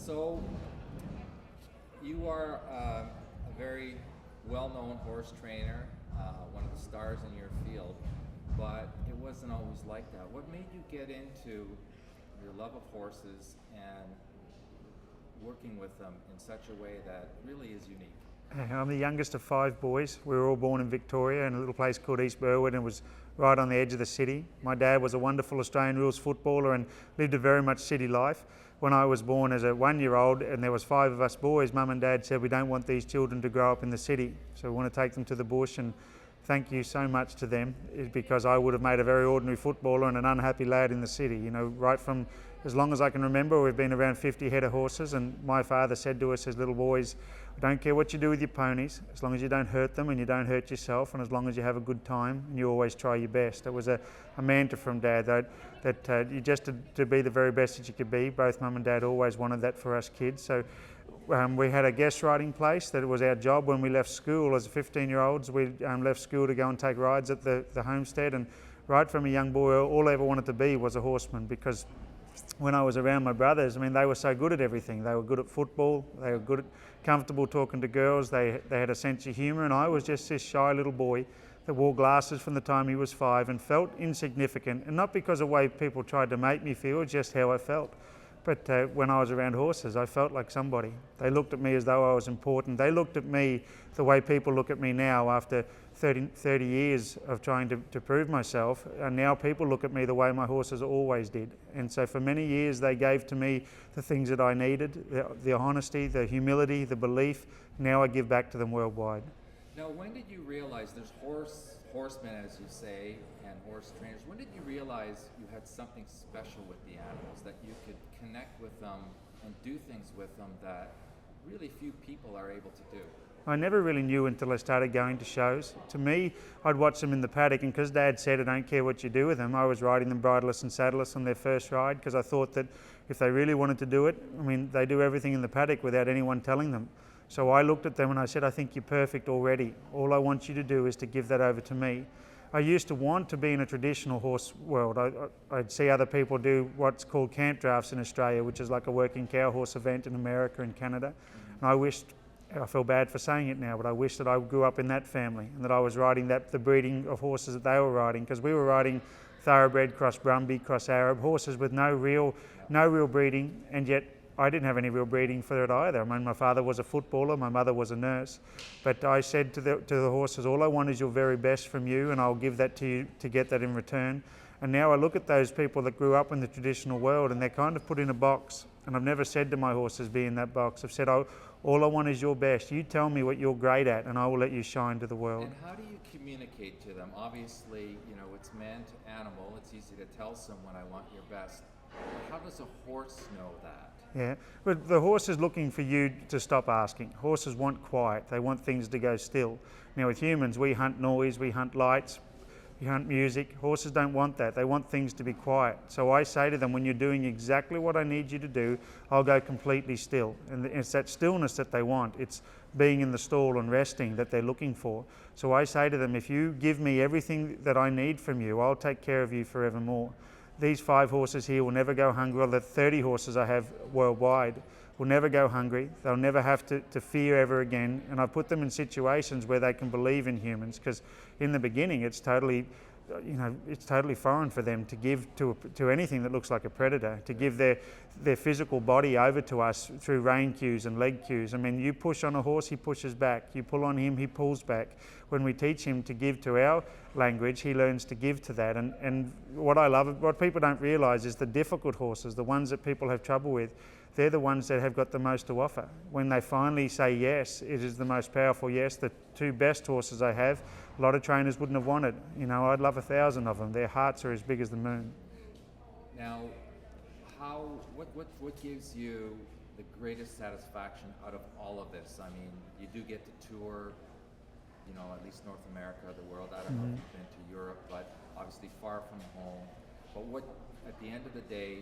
So you are a very well-known horse trainer, one of the stars in your field, but it wasn't always like that. What made you get into your love of horses and working with them in such a way that really is unique? I'm the youngest of 5 boys. We were all born in Victoria in a little place called East Burwood, and it was right on the edge of the city. My dad was a wonderful Australian rules footballer and lived a very much city life. When I was born as a 1-year-old and there was 5 of us boys, Mum and Dad said we don't want these children to grow up in the city, so we want to take them to the bush. And thank you so much to them, because I would have made a very ordinary footballer and an unhappy lad in the city. You know, right from as long as I can remember, we've been around 50 head of horses, and my father said to us as little boys, I don't care what you do with your ponies, as long as you don't hurt them and you don't hurt yourself, and as long as you have a good time and you always try your best. It was a mantra from Dad that you just to be the very best that you could be. Both Mum and Dad always wanted that for us kids. So we had a guest riding place that it was our job when we left school as 15-year-olds. We left school to go and take rides at the homestead, and right from a young boy, all I ever wanted to be was a horseman, because when I was around my brothers, I mean, they were so good at everything. They were good at football, they were good at comfortable talking to girls, they had a sense of humour, and I was just this shy little boy that wore glasses from the time he was 5 and felt insignificant, and not because of the way people tried to make me feel, just how I felt. But when I was around horses, I felt like somebody. They looked at me as though I was important. They looked at me the way people look at me now after 30 years of trying to prove myself. And now people look at me the way my horses always did. And so for many years, they gave to me the things that I needed, the honesty, the humility, the belief. Now I give back to them worldwide. Now, when did you realize there's horsemen, as you say, and horse trainers? When did you realize you had something special with the animals, that you could connect with them and do things with them that really few people are able to do? I never really knew until I started going to shows. To me, I'd watch them in the paddock, and because Dad said I don't care what you do with them, I was riding them bridleless and saddleless on their first ride, because I thought that if they really wanted to do it, I mean, they do everything in the paddock without anyone telling them. So I looked at them and I said, I think you're perfect already. All I want you to do is to give that over to me. I used to want to be in a traditional horse world. I'd see other people do what's called camp drafts in Australia, which is like a working cow horse event in America and Canada. And I feel bad for saying it now, but I wish that I grew up in that family and that I was riding the breeding of horses that they were riding, because we were riding thoroughbred, cross Brumby, cross Arab, horses with no real breeding, and yet I didn't have any real breeding for it either. I mean, my father was a footballer, my mother was a nurse, but I said to the horses, all I want is your very best from you, and I'll give that to you to get that in return. And now I look at those people that grew up in the traditional world, and they're kind of put in a box, and I've never said to my horses, be in that box. I've said, all I want is your best. You tell me what you're great at, and I will let you shine to the world. And how do you communicate to them? Obviously, it's man to animal. It's easy to tell someone I want your best. How does a horse know that? Yeah, but the horse is looking for you to stop asking. Horses want quiet. They want things to go still. Now with humans, we hunt noise, we hunt lights, we hunt music. Horses don't want that. They want things to be quiet. So I say to them, when you're doing exactly what I need you to do, I'll go completely still. And it's that stillness that they want. It's being in the stall and resting that they're looking for. So I say to them, if you give me everything that I need from you, I'll take care of you forevermore. These 5 horses here will never go hungry, or the 30 horses I have worldwide will never go hungry. They'll never have to fear ever again. And I put them in situations where they can believe in humans, because in the beginning it's totally foreign for them to give to anything that looks like a predator, to give their physical body over to us through rein cues and leg cues. I mean, you push on a horse, he pushes back. You pull on him, he pulls back. When we teach him to give to our language, he learns to give to that. And what I love, what people don't realise is the difficult horses, the ones that people have trouble with, they're the ones that have got the most to offer. When they finally say yes, it is the most powerful yes. The 2 best horses I have, a lot of trainers wouldn't have wanted. I'd love 1,000 of them. Their hearts are as big as the moon. Now, what gives you the greatest satisfaction out of all of this? I mean, you do get to tour, at least North America, the world. I don't know if you've been to Europe, but obviously far from home. But at the end of the day,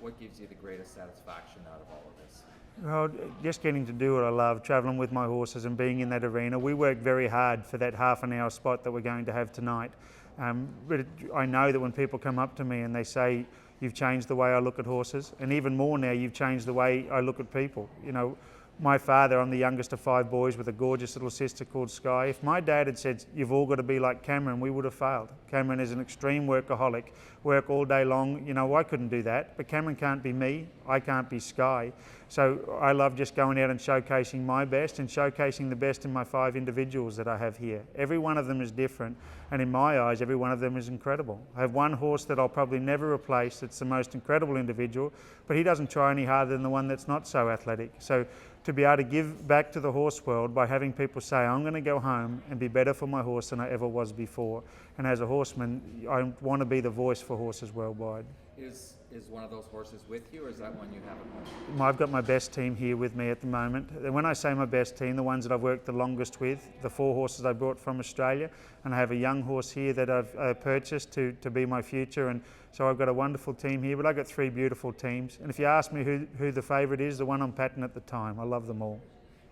what gives you the greatest satisfaction out of all of this? Well, just getting to do what I love, travelling with my horses and being in that arena. We work very hard for that half an hour spot that we're going to have tonight. But I know that when people come up to me and they say, you've changed the way I look at horses, and even more now, you've changed the way I look at people. You know, my father, I'm the youngest of 5 boys with a gorgeous little sister called Sky. If my dad had said, you've all got to be like Cameron, we would have failed. Cameron is an extreme workaholic, work all day long. You know, I couldn't do that, but Cameron can't be me, I can't be Sky. So I love just going out and showcasing my best and showcasing the best in my 5 individuals that I have here. Every one of them is different, and in my eyes, every one of them is incredible. I have one horse that I'll probably never replace. It's the most incredible individual, but he doesn't try any harder than the one that's not so athletic. So to be able to give back to the horse world by having people say, I'm going to go home and be better for my horse than I ever was before. And as a horseman, I want to be the voice for horses worldwide. Is one of those horses with you, or is that one you have at home? I've got my best team here with me at the moment. And when I say my best team, the ones that I've worked the longest with, the 4 horses I brought from Australia, and I have a young horse here that I've purchased to be my future. And so I've got a wonderful team here, but I've got 3 beautiful teams. And if you ask me who the favourite is, the one on patent at the time. I love them all.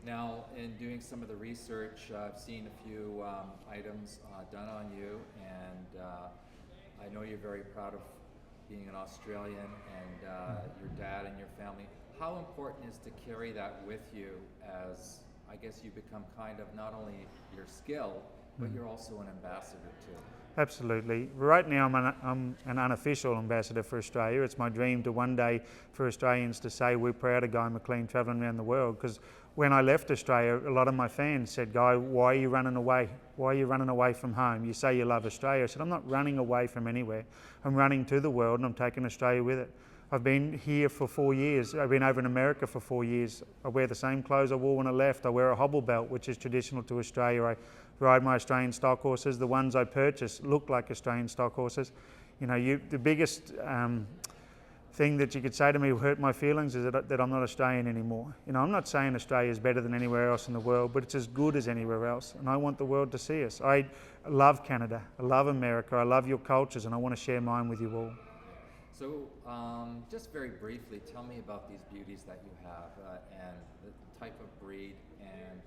Now, in doing some of the research, I've seen a few items done on you, and I know you're very proud of being an Australian and your dad and your family. How important is to carry that with you as, I guess, you become kind of not only your skill, but you're also an ambassador too? Absolutely. Right now I'm an unofficial ambassador for Australia. It's my dream to one day for Australians to say we're proud of Guy McLean travelling around the world, because when I left Australia, a lot of my fans said, Guy, why are you running away? Why are you running away from home? You say you love Australia. I said, I'm not running away from anywhere. I'm running to the world and I'm taking Australia with it. I've been here for 4 years. I've been over in America for 4 years. I wear the same clothes I wore when I left. I wear a hobble belt, which is traditional to Australia. I ride my Australian stock horses. The ones I purchase look like Australian stock horses. You know, the biggest thing that you could say to me hurt my feelings is that I'm not Australian anymore. You know, I'm not saying Australia is better than anywhere else in the world, but it's as good as anywhere else, and I want the world to see us. I love Canada, I love America, I love your cultures, and I want to share mine with you all. So, just very briefly, tell me about these beauties that you have and the type of breed and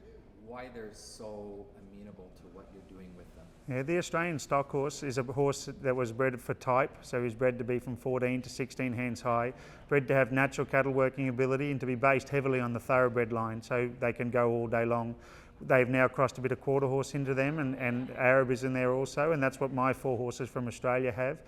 why they're so amenable to what you're doing with them. Yeah, the Australian stock horse is a horse that was bred for type, so he's bred to be from 14 to 16 hands high, bred to have natural cattle working ability and to be based heavily on the thoroughbred line, so they can go all day long. They've now crossed a bit of quarter horse into them, and Arab is in there also, and that's what my 4 horses from Australia have.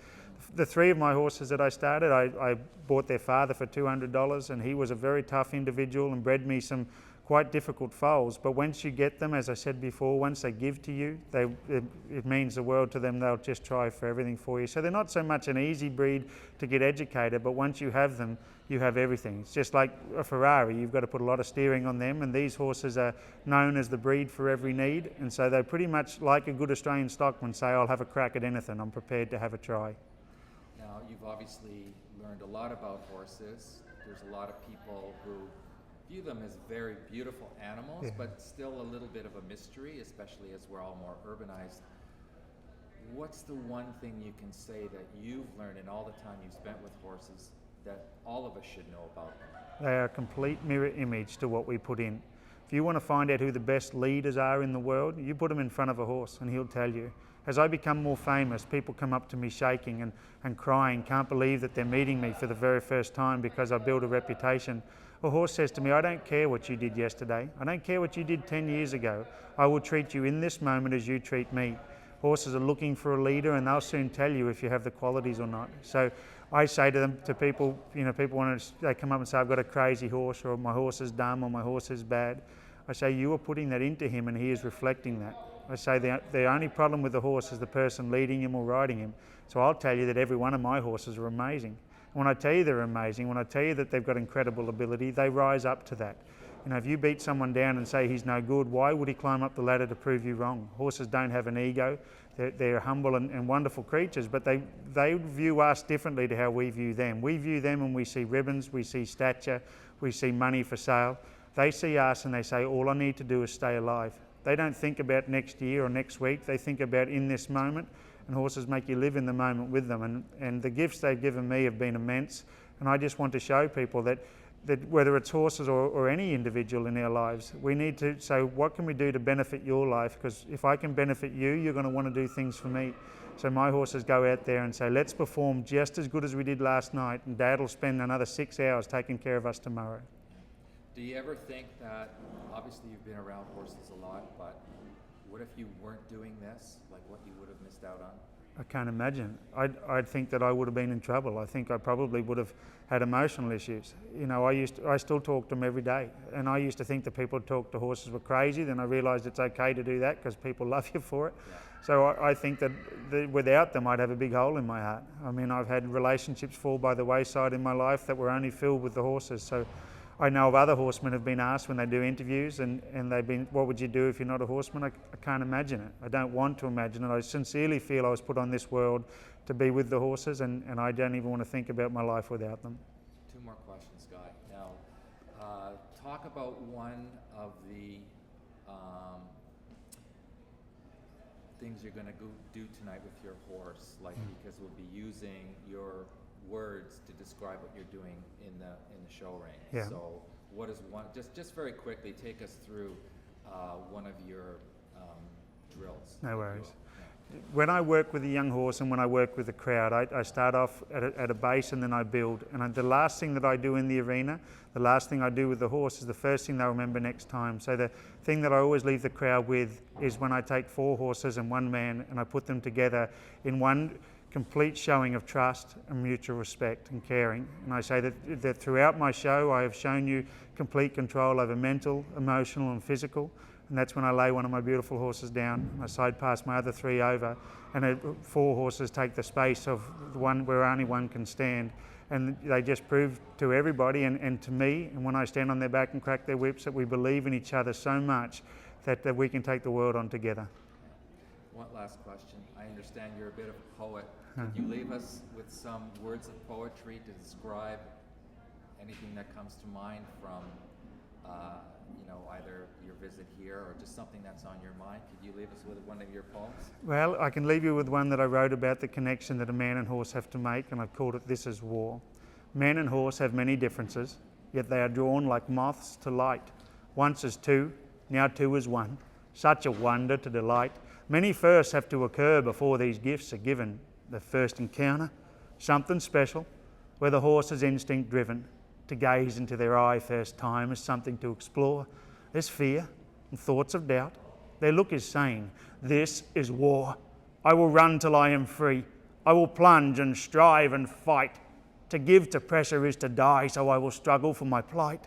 The 3 of my horses that I started, I bought their father for $200, and he was a very tough individual and bred me some quite difficult foals, but once you get them, as I said before, once they give to you, it means the world to them. They'll just try for everything for you. So they're not so much an easy breed to get educated, but once you have them, you have everything. It's just like a Ferrari. You've got to put a lot of steering on them, and these horses are known as the breed for every need, and so they're pretty much like a good Australian stockman say, I'll have a crack at anything. I'm prepared to have a try. Now, you've obviously learned a lot about horses. There's a lot of people who view them as very beautiful animals, yeah, but still a little bit of a mystery, especially as we're all more urbanized. What's the one thing you can say that you've learned in all the time you've spent with horses that all of us should know about them? They are a complete mirror image to what we put in. If you want to find out who the best leaders are in the world, you put them in front of a horse and he'll tell you. As I become more famous, people come up to me shaking and crying, can't believe that they're meeting me for the very first time because I built a reputation. A horse says to me, I don't care what you did yesterday. I don't care what you did 10 years ago. I will treat you in this moment as you treat me. Horses are looking for a leader, and they'll soon tell you if you have the qualities or not. So I say to people, you know, they come up and say, I've got a crazy horse, or my horse is dumb, or my horse is bad. I say, you are putting that into him and he is reflecting that. I say the only problem with the horse is the person leading him or riding him. So I'll tell you that every one of my horses are amazing. When I tell you they're amazing, when I tell you that they've got incredible ability, they rise up to that. You know, if you beat someone down and say he's no good, why would he climb up the ladder to prove you wrong? Horses don't have an ego. They're humble and wonderful creatures, but they view us differently to how we view them. We view them and we see ribbons, we see stature, we see money for sale. They see us and they say, all I need to do is stay alive. They don't think about next year or next week. They think about in this moment. And horses make you live in the moment with them. And the gifts they've given me have been immense. And I just want to show people that whether it's horses or any individual in our lives, we need to say, what can we do to benefit your life? Because if I can benefit you, you're going to want to do things for me. So my horses go out there and say, let's perform just as good as we did last night, and Dad will spend another 6 hours taking care of us tomorrow. Do you ever think that, obviously you've been around horses a lot, but what if you weren't doing this, like what you would have missed out on? I can't imagine. I'd think that I would have been in trouble. I think I probably would have had emotional issues. You know, I still talk to them every day, and I used to think that people who talk to horses were crazy. Then I realised it's okay to do that because people love you for it. Yeah. So I think that without them, I'd have a big hole in my heart. I mean, I've had relationships fall by the wayside in my life that were only filled with the horses. So I know of other horsemen have been asked when they do interviews and they've been, what would you do if you're not a horseman? I can't imagine it. I don't want to imagine it. I sincerely feel I was put on this world to be with the horses, and I don't even want to think about my life without them. 2 more questions, Guy. Now, talk about one of the things you're going to go do tonight with your horse, like because we'll be using your words to describe what you're doing in the show ring. Yeah. So what is one, just very quickly take us through one of your drills. No worries. Yeah. When I work with a young horse and when I work with a crowd, I start off at a base and then I build. And the last thing that I do in the arena, the last thing I do with the horse is the first thing they'll remember next time. So the thing that I always leave the crowd with is when I take 4 horses and 1 man and I put them together in one complete showing of trust and mutual respect and caring. And I say that throughout my show I have shown you complete control over mental, emotional and physical. And that's when I lay one of my beautiful horses down. I side pass my other 3 over, and 4 horses take the space of the one where only 1 can stand. And they just prove to everybody and to me, and when I stand on their back and crack their whips, that we believe in each other so much that we can take the world on together. One last question. I understand you're a bit of a poet. Could you leave us with some words of poetry to describe anything that comes to mind from either your visit here or just something that's on your mind? Could you leave us with one of your poems? Well, I can leave you with one that I wrote about the connection that a man and horse have to make, and I've called it This Is War. Man and horse have many differences, yet they are drawn like moths to light. Once as 2, now 2 as 1. Such a wonder to delight. Many firsts have to occur before these gifts are given. The first encounter, something special, where the horse is instinct driven. To gaze into their eye first time is something to explore. There's fear and thoughts of doubt. Their look is saying, this is war. I will run till I am free. I will plunge and strive and fight. To give to pressure is to die, so I will struggle for my plight.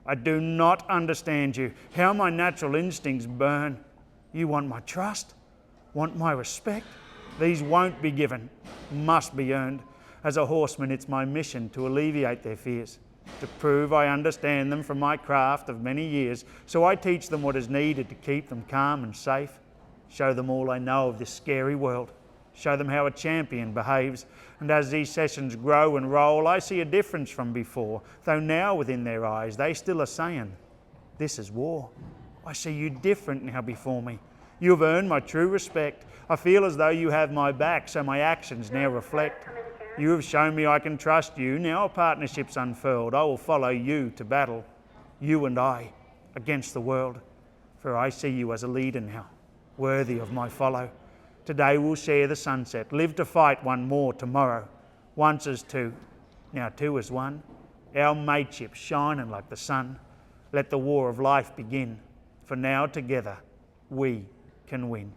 I do not understand you, how my natural instincts burn. You want my trust, want my respect. These won't be given, must be earned. As a horseman, it's my mission to alleviate their fears, to prove I understand them from my craft of many years. So I teach them what is needed to keep them calm and safe, show them all I know of this scary world, show them how a champion behaves. And as these sessions grow and roll, I see a difference from before, though now within their eyes they still are saying, this is war. I see you different now before me. You have earned my true respect. I feel as though you have my back, so my actions now reflect. You have shown me I can trust you. Now our partnership's unfurled. I will follow you to battle, you and I, against the world. For I see you as a leader now, worthy of my follow. Today we'll share the sunset, live to fight one more tomorrow. Once as 2, now 2 as 1. Our mateship shining like the sun. Let the war of life begin, for now together we can win.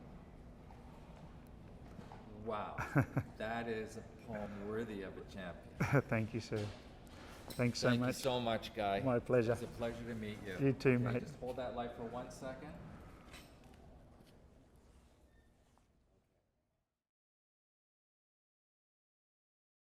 Wow, that is a poem worthy of a champion. Thank you, sir. Thanks so much. Thank you so much, Guy. My pleasure. It's a pleasure to meet you. You too, Okay, mate. just hold that light for 1 second.